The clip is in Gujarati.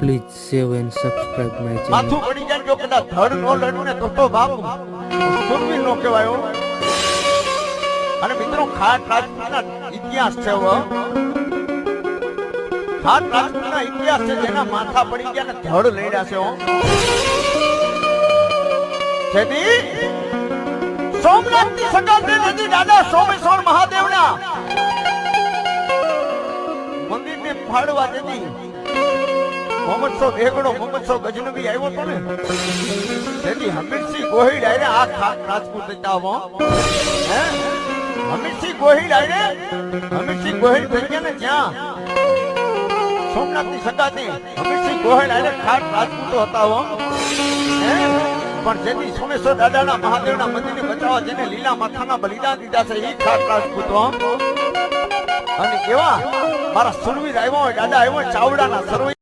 Please save and subscribe my channel. માથું પડી જાય જો કદાચ ધડ નો લડું ને તો બાપુ સુરવીર નો કહેવાયો. અને મિત્રો ખાટ રાજપૂતના ઇતિહાસ છે ખાટ રાજપૂતના ઇતિહાસ છે જેના માથા પડી ગયા ને ધડ લડ્યા છે જેથી સોમનાથની સંગાથે જેથી દાદા સોમેશ્વર મહાદેવના મંદિરને ફાડવા જેથી મોહમ્મદસો બેગડો મોહમ્મદસો ગજનબી આવ્યો તો ને જેથી હમીરસિંહ ગોહિલ આયરે આ ખાટ રાજપૂત હતા હે હમીરસિંહ ગોહિલ આયરે હમીરસિંહ ગોહિલ થઈ ગયા ને જ્યાં સોમનાથની સંગાથે હમીરસિંહ ગોહિલ આયરે ખાટ રાજપૂતો હતા હે પણ જેથી સોમેશ્વર દાદાના મહાદેવના મંદિરને બચાવવા જેને લીલા માથાના બલિદાન દીધા છે એ ખાટ રાજપૂતો. અને કેવા મારા સુરવીર આવ્યો દાદા આવ્યો ચાવડાના સર્વ